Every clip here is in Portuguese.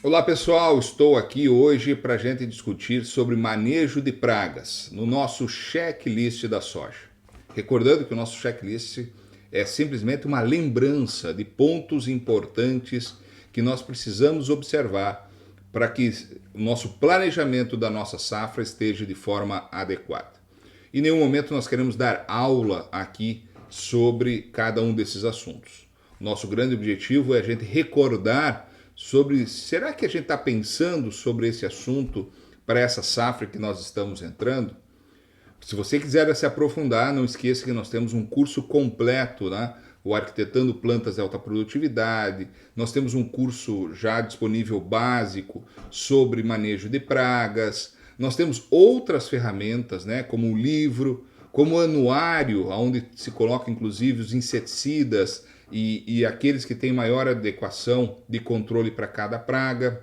Olá pessoal, estou aqui hoje para a gente discutir sobre manejo de pragas no nosso checklist da soja. Recordando que o nosso checklist é simplesmente uma lembrança de pontos importantes que nós precisamos observar para que o nosso planejamento da nossa safra esteja de forma adequada. Em nenhum momento nós queremos dar aula aqui sobre cada um desses assuntos. Nosso grande objetivo é a gente recordar sobre será que a gente está pensando sobre esse assunto para essa safra que nós estamos entrando? Se você quiser se aprofundar, não esqueça que nós temos um curso completo, né? O Arquitetando Plantas de Alta Produtividade. Nós temos um curso já disponível básico sobre manejo de pragas. Nós temos outras ferramentas, né? Como um livro, como um anuário, onde se coloca inclusive os inseticidas e aqueles que têm maior adequação de controle para cada praga.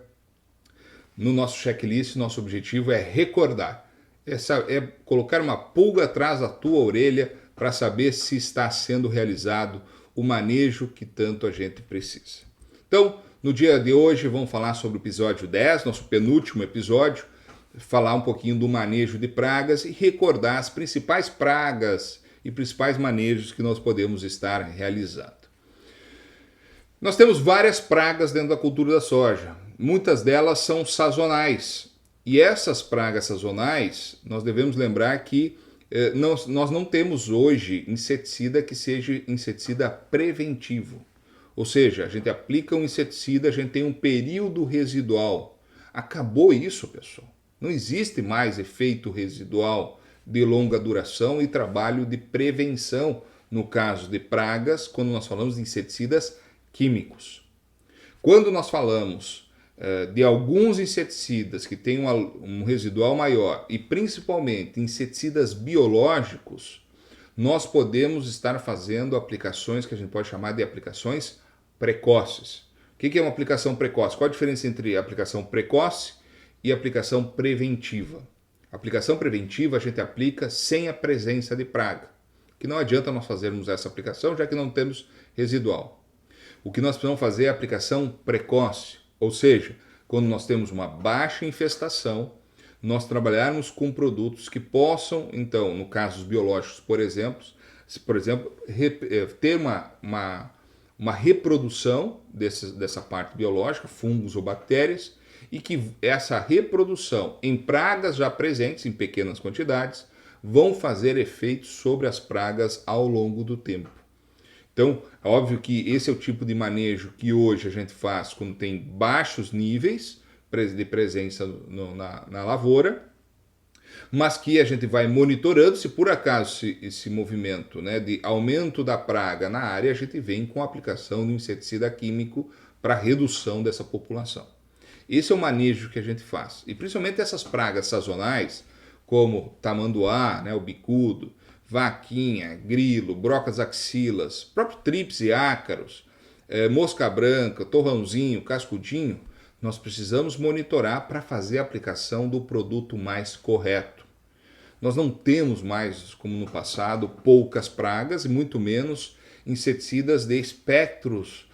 No nosso checklist, nosso objetivo é recordar, é colocar uma pulga atrás da tua orelha para saber se está sendo realizado o manejo que tanto a gente precisa. Então, no dia de hoje, vamos falar sobre o episódio 10, nosso penúltimo episódio, falar um pouquinho do manejo de pragas e recordar as principais pragas e principais manejos que nós podemos estar realizando. Nós temos várias pragas dentro da cultura da soja. Muitas delas são sazonais. E essas pragas sazonais, nós devemos lembrar que nós não temos hoje inseticida que seja inseticida preventivo. Ou seja, a gente aplica um inseticida, a gente tem um período residual. Acabou isso, pessoal. Não existe mais efeito residual de longa duração e trabalho de prevenção no caso de pragas, quando nós falamos de inseticidas químicos. Quando nós falamos de alguns inseticidas que têm um residual maior e principalmente inseticidas biológicos, nós podemos estar fazendo aplicações que a gente pode chamar de aplicações precoces. O que é uma aplicação precoce? Qual a diferença entre aplicação precoce e aplicação preventiva? A aplicação preventiva a gente aplica sem a presença de praga, que não adianta nós fazermos essa aplicação já que não temos residual. O que nós precisamos fazer é a aplicação precoce, ou seja, quando nós temos uma baixa infestação, nós trabalharmos com produtos que possam, então, no caso dos biológicos, por exemplo, ter uma reprodução dessa parte biológica, fungos ou bactérias, e que essa reprodução em pragas já presentes em pequenas quantidades vão fazer efeitos sobre as pragas ao longo do tempo. Então, é óbvio que esse é o tipo de manejo que hoje a gente faz quando tem baixos níveis de presença na lavoura, mas que a gente vai monitorando. Se por acaso esse movimento, né, de aumento da praga na área, a gente vem com a aplicação de um inseticida químico para redução dessa população. Esse é o manejo que a gente faz. E principalmente essas pragas sazonais, como tamanduá, né, o bicudo, vaquinha, grilo, brocas axilas, próprio trips e ácaros, mosca branca, torrãozinho, cascudinho, nós precisamos monitorar para fazer a aplicação do produto mais correto. Nós não temos mais, como no passado, poucas pragas e muito menos inseticidas de espectros,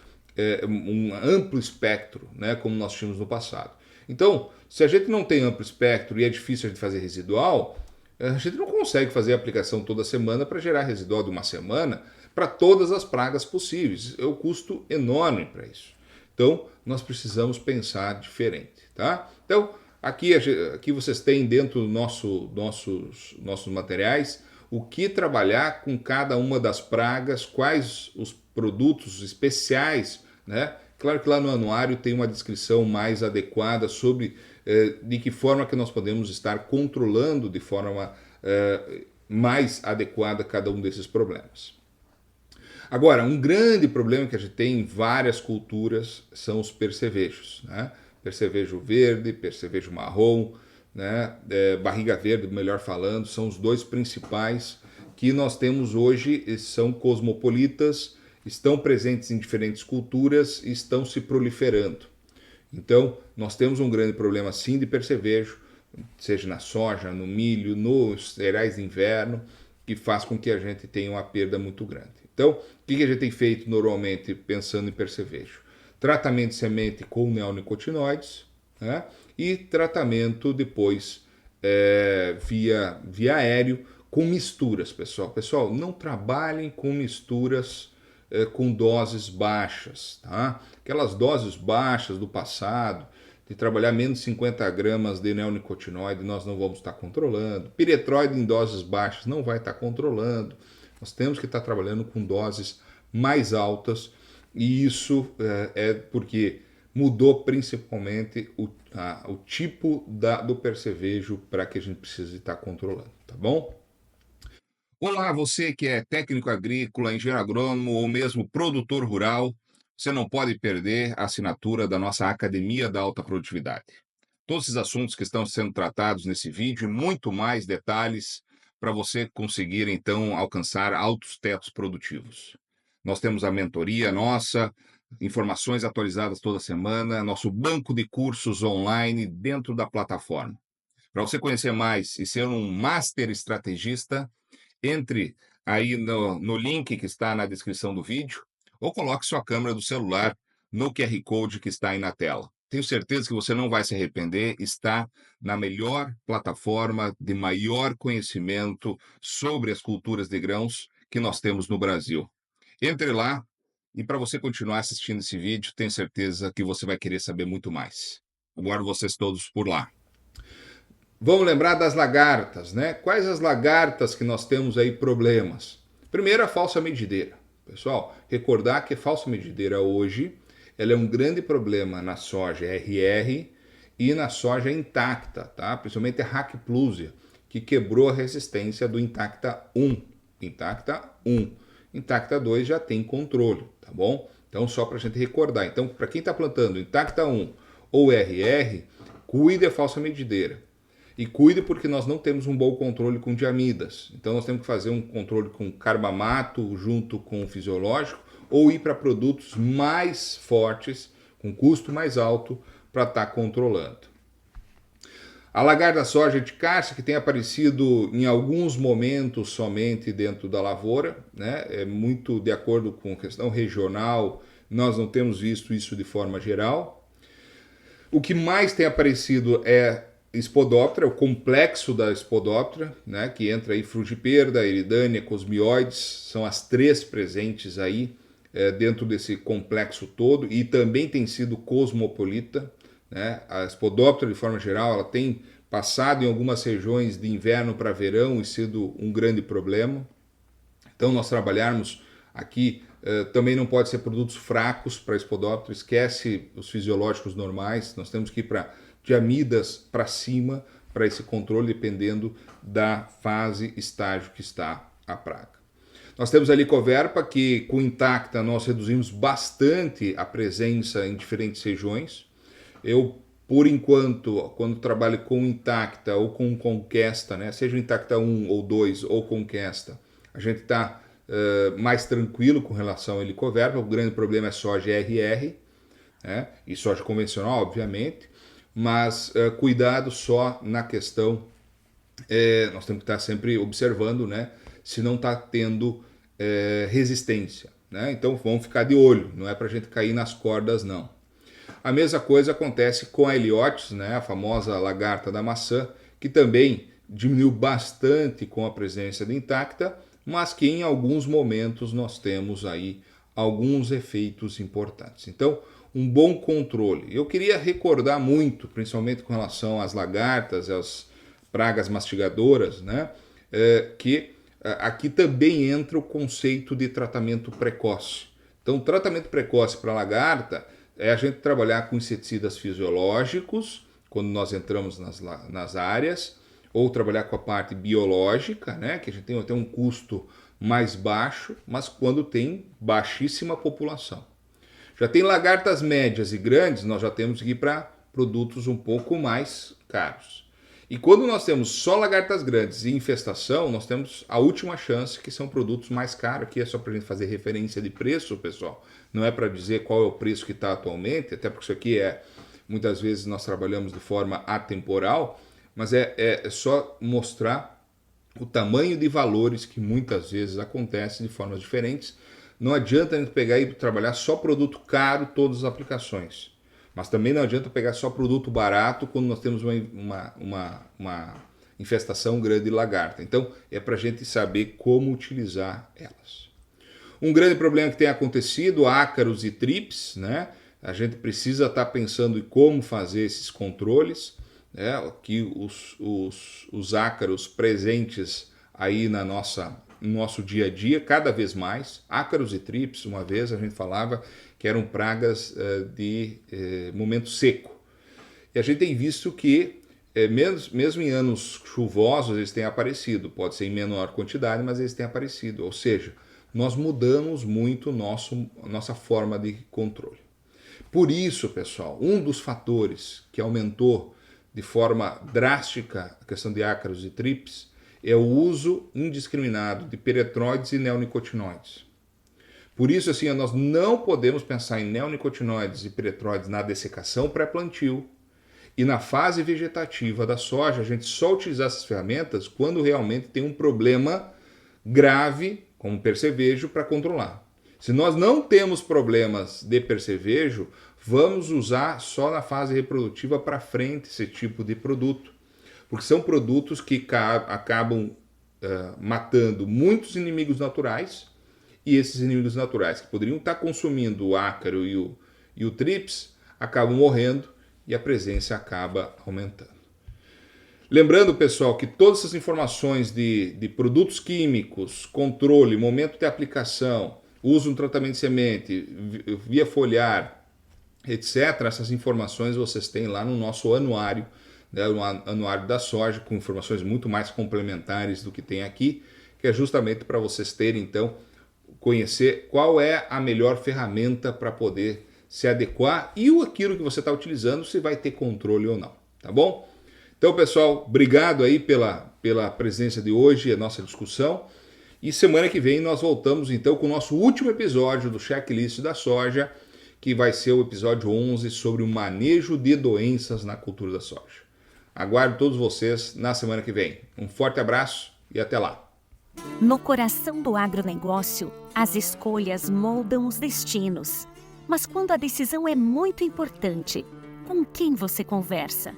um amplo espectro, né, como nós tínhamos no passado. Então, se a gente não tem amplo espectro e é difícil a gente fazer residual, a gente não consegue fazer a aplicação toda semana para gerar residual de uma semana para todas as pragas possíveis. É um custo enorme para isso. Então, nós precisamos pensar diferente, tá? Então, aqui vocês têm dentro dos nossos materiais o que trabalhar com cada uma das pragas, quais os produtos especiais, né? Claro que lá no anuário tem uma descrição mais adequada sobre de que forma que nós podemos estar controlando de forma mais adequada cada um desses problemas. Agora, um grande problema que a gente tem em várias culturas são os percevejos, né? Percevejo verde, percevejo marrom, né? Barriga verde, melhor falando, são os dois principais que nós temos hoje, são cosmopolitas, estão presentes em diferentes culturas e estão se proliferando. Então, nós temos um grande problema sim de percevejo, seja na soja, no milho, nos cereais de inverno, que faz com que a gente tenha uma perda muito grande. Então, o que a gente tem feito normalmente pensando em percevejo? tratamento de semente com neonicotinoides, né? E tratamento depois via aéreo com misturas, pessoal. Pessoal, não trabalhem com misturas com doses baixas, tá? Aquelas doses baixas do passado, de trabalhar menos de 50 gramas de neonicotinoide, nós não vamos estar controlando. Piretroide em doses baixas não vai estar controlando. Nós temos que estar trabalhando com doses mais altas, e isso é porque mudou principalmente o tipo do percevejo para que a gente precise estar controlando, tá bom? Olá, você que é técnico agrícola, engenheiro agrônomo ou mesmo produtor rural, você não pode perder a assinatura da nossa Academia da Alta Produtividade. Todos os assuntos que estão sendo tratados nesse vídeo e muito mais detalhes para você conseguir, então, alcançar altos tetos produtivos. Nós temos a mentoria nossa, informações atualizadas toda semana, nosso banco de cursos online dentro da plataforma. Para você conhecer mais e ser um master estrategista, entre aí no link que está na descrição do vídeo ou coloque sua câmera do celular no QR Code que está aí na tela. Tenho certeza que você não vai se arrepender, está na melhor plataforma de maior conhecimento sobre as culturas de grãos que nós temos no Brasil. Entre lá e para você continuar assistindo esse vídeo, tenho certeza que você vai querer saber muito mais. Aguardo vocês todos por lá. Vamos lembrar das lagartas, né? Quais as lagartas que nós temos aí problemas? Primeiro, a falsa medideira. Pessoal, recordar que a falsa medideira hoje ela é um grande problema na soja RR e na soja intacta, tá? Principalmente a Hackplusia, que quebrou a resistência do Intacta 1. Intacta 1. Intacta 2 já tem controle, tá bom? Então, só para a gente recordar. Então, para quem está plantando Intacta 1 ou RR, cuide da falsa medideira. E cuide porque nós não temos um bom controle com diamidas. Então nós temos que fazer um controle com carbamato junto com o fisiológico ou ir para produtos mais fortes, com custo mais alto, para estar controlando. A lagarta soja de caixa, que tem aparecido em alguns momentos somente dentro da lavoura, né? É muito de acordo com a questão regional, nós não temos visto isso de forma geral. O que mais tem aparecido é Spodoptera, o complexo da Spodoptera, né, que entra aí Frugiperda, Eridânia, Cosmioides, são as três presentes aí dentro desse complexo todo, e também tem sido cosmopolita, né? A Spodoptera, de forma geral, ela tem passado em algumas regiões de inverno para verão e sido um grande problema. Então nós trabalharmos aqui também não pode ser produtos fracos para Spodoptera, esquece os fisiológicos normais, nós temos que ir para diamidas para cima para esse controle, dependendo da fase, estágio que está a praga. Nós temos a Licoverpa, que com intacta nós reduzimos bastante a presença em diferentes regiões. Eu, por enquanto, quando trabalho com intacta ou com conquesta, né, seja intacta 1 ou 2 ou conquesta, a gente está mais tranquilo com relação a Licoverpa. O grande problema é soja RR, né, e soja convencional, obviamente. Mas cuidado só na questão, nós temos que estar sempre observando, né, se não está tendo resistência, né? Então vamos ficar de olho, não é para a gente cair nas cordas, não. A mesma coisa acontece com a Heliotis, né, a famosa lagarta da maçã, que também diminuiu bastante com a presença de intacta, mas que em alguns momentos nós temos aí alguns efeitos importantes. Então, um bom controle. Eu queria recordar muito, principalmente com relação às lagartas, às pragas mastigadoras, né, que aqui também entra o conceito de tratamento precoce. Então, tratamento precoce para lagarta é a gente trabalhar com inseticidas fisiológicos, quando nós entramos nas áreas, ou trabalhar com a parte biológica, né, que a gente tem até um custo mais baixo, mas quando tem baixíssima população. Já tem lagartas médias e grandes, nós já temos que ir para produtos um pouco mais caros. E quando nós temos só lagartas grandes e infestação, nós temos a última chance, que são produtos mais caros. Aqui é só para a gente fazer referência de preço, pessoal. Não é para dizer qual é o preço que está atualmente, até porque isso aqui muitas vezes nós trabalhamos de forma atemporal, mas é só mostrar o tamanho de valores que muitas vezes acontecem de formas diferentes, não adianta a gente pegar e trabalhar só produto caro todas as aplicações. Mas também não adianta pegar só produto barato quando nós temos uma infestação grande de lagarta. Então é para a gente saber como utilizar elas. Um grande problema que tem acontecido, ácaros e trips, né? A gente precisa estar pensando em como fazer esses controles, né? Que os ácaros presentes aí no nosso dia a dia, cada vez mais, ácaros e trips, uma vez a gente falava que eram pragas de momento seco. E a gente tem visto que, mesmo em anos chuvosos, eles têm aparecido, pode ser em menor quantidade, mas eles têm aparecido, ou seja, nós mudamos muito nossa forma de controle. Por isso, pessoal, um dos fatores que aumentou de forma drástica a questão de ácaros e trips é o uso indiscriminado de piretroides e neonicotinoides. Por isso, assim, nós não podemos pensar em neonicotinoides e piretroides na dessecação pré-plantio e na fase vegetativa da soja, a gente só utilizar essas ferramentas quando realmente tem um problema grave, como percevejo, para controlar. Se nós não temos problemas de percevejo, vamos usar só na fase reprodutiva para frente esse tipo de produto. Porque são produtos que acabam matando muitos inimigos naturais, e esses inimigos naturais que poderiam estar consumindo o ácaro e o trips acabam morrendo e a presença acaba aumentando. Lembrando, pessoal, que todas essas informações de produtos químicos, controle, momento de aplicação, uso no tratamento de semente, via foliar, etc., essas informações vocês têm lá no nosso anuário, né, o anuário da soja, com informações muito mais complementares do que tem aqui, que é justamente para vocês terem, então, conhecer qual é a melhor ferramenta para poder se adequar e aquilo que você está utilizando, se vai ter controle ou não, tá bom? Então, pessoal, obrigado aí pela presença de hoje, a nossa discussão. E semana que vem nós voltamos então com o nosso último episódio do Checklist da Soja, que vai ser o episódio 11 sobre o manejo de doenças na cultura da soja. Aguardo todos vocês na semana que vem. Um forte abraço e até lá. No coração do agronegócio, as escolhas moldam os destinos. Mas quando a decisão é muito importante, com quem você conversa?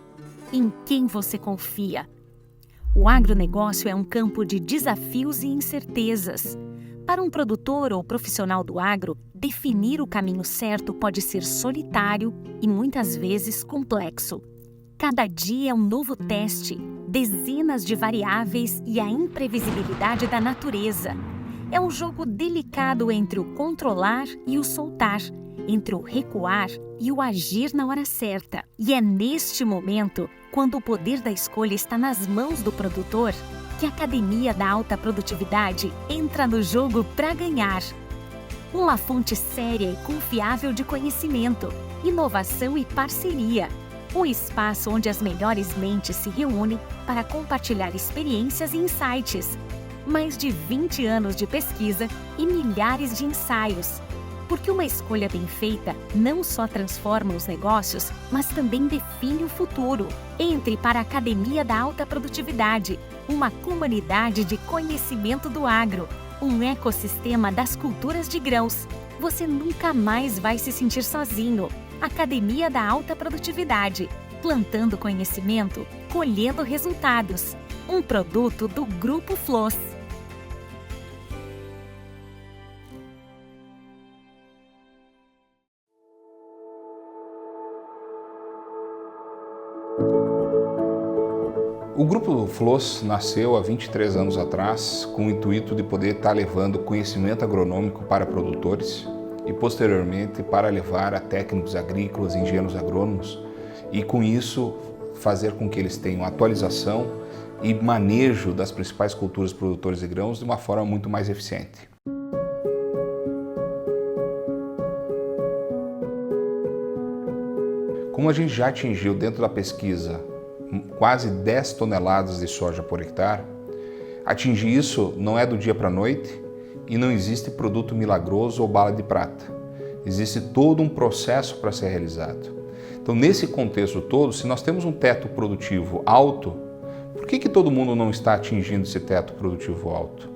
Em quem você confia? O agronegócio é um campo de desafios e incertezas. Para um produtor ou profissional do agro, definir o caminho certo pode ser solitário e muitas vezes complexo. Cada dia é um novo teste, dezenas de variáveis e a imprevisibilidade da natureza. É um jogo delicado entre o controlar e o soltar, entre o recuar e o agir na hora certa. E é neste momento, quando o poder da escolha está nas mãos do produtor, que a Academia da Alta Produtividade entra no jogo para ganhar. Uma fonte séria e confiável de conhecimento, inovação e parceria. Um espaço onde as melhores mentes se reúnem para compartilhar experiências e insights. Mais de 20 anos de pesquisa e milhares de ensaios. Porque uma escolha bem feita não só transforma os negócios, mas também define o futuro. Entre para a Academia da Alta Produtividade, uma comunidade de conhecimento do agro, um ecossistema das culturas de grãos. Você nunca mais vai se sentir sozinho. Academia da Alta Produtividade, plantando conhecimento, colhendo resultados. Um produto do Grupo Floss. O Grupo Floss nasceu há 23 anos atrás com o intuito de poder estar levando conhecimento agronômico para produtores e posteriormente para levar a técnicos agrícolas, engenheiros agrônomos e com isso fazer com que eles tenham atualização e manejo das principais culturas produtores de grãos de uma forma muito mais eficiente. Como a gente já atingiu dentro da pesquisa quase 10 toneladas de soja por hectare, atingir isso não é do dia para a noite e não existe produto milagroso ou bala de prata. Existe todo um processo para ser realizado. Então, nesse contexto todo, se nós temos um teto produtivo alto, por que todo mundo não está atingindo esse teto produtivo alto?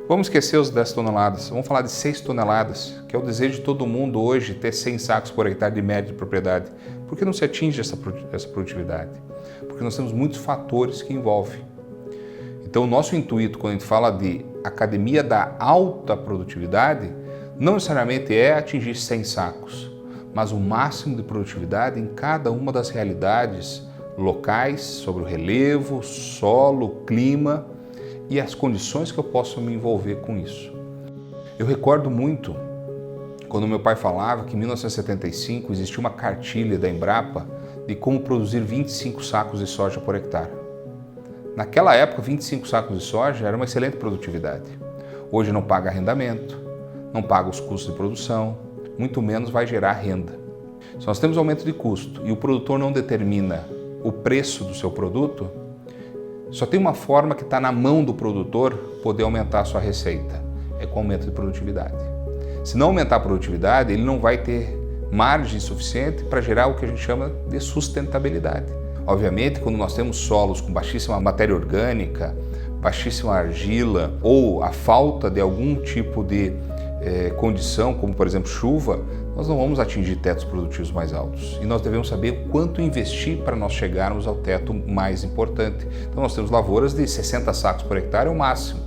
Vamos esquecer os 10 toneladas, vamos falar de 6 toneladas, que é o desejo de todo mundo hoje, ter 100 sacos por hectare de média de propriedade. Por que não se atinge essa produtividade? Porque nós temos muitos fatores que envolvem. Então, o nosso intuito, quando a gente fala de academia da alta produtividade, não necessariamente é atingir 100 sacos, mas o máximo de produtividade em cada uma das realidades locais, sobre o relevo, solo, clima e as condições que eu posso me envolver com isso. Eu recordo muito quando meu pai falava que em 1975 existia uma cartilha da Embrapa de como produzir 25 sacos de soja por hectare. Naquela época, 25 sacos de soja era uma excelente produtividade. Hoje não paga arrendamento, não paga os custos de produção, muito menos vai gerar renda. Se nós temos aumento de custo e o produtor não determina o preço do seu produto, só tem uma forma que está na mão do produtor poder aumentar a sua receita, é com aumento de produtividade. Se não aumentar a produtividade, ele não vai ter margem suficiente para gerar o que a gente chama de sustentabilidade. Obviamente, quando nós temos solos com baixíssima matéria orgânica, baixíssima argila ou a falta de algum tipo de condição, como por exemplo chuva, nós não vamos atingir tetos produtivos mais altos. E nós devemos saber quanto investir para nós chegarmos ao teto mais importante. Então nós temos lavouras de 60 sacos por hectare é o máximo.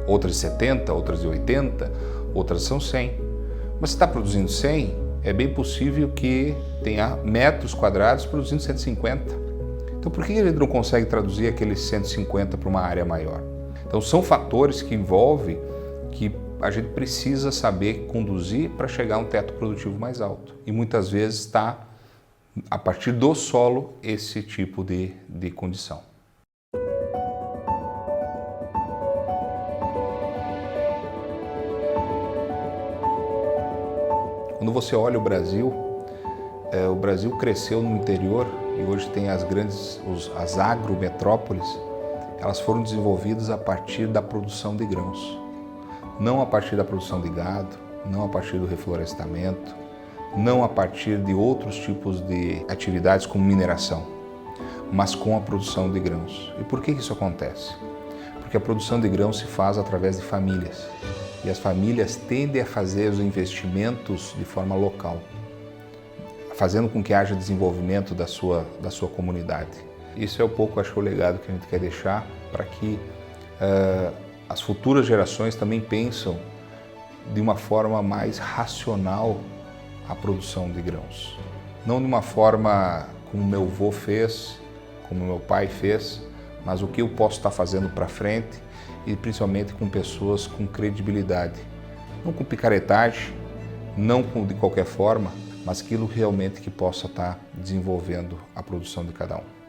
Outras de 70, outras de 80, outras são 100. Mas se está produzindo 100, é bem possível que tenha metros quadrados produzindo 150. Então por que ele não consegue traduzir aqueles 150 para uma área maior? Então são fatores que envolvem que a gente precisa saber conduzir para chegar a um teto produtivo mais alto. E muitas vezes está, a partir do solo, esse tipo de condição. Quando você olha o Brasil cresceu no interior e hoje tem as agrometrópoles, elas foram desenvolvidas a partir da produção de grãos. Não a partir da produção de gado, não a partir do reflorestamento, não a partir de outros tipos de atividades como mineração, mas com a produção de grãos. E por que isso acontece? Porque a produção de grãos se faz através de famílias, e as famílias tendem a fazer os investimentos de forma local, fazendo com que haja desenvolvimento da sua comunidade. Isso é um pouco, acho que, o legado que a gente quer deixar para que as futuras gerações também pensam de uma forma mais racional a produção de grãos. Não de uma forma como meu avô fez, como meu pai fez, mas o que eu posso estar fazendo para frente e principalmente com pessoas com credibilidade. Não com picaretagem, não de qualquer forma, mas aquilo realmente que possa estar desenvolvendo a produção de cada um.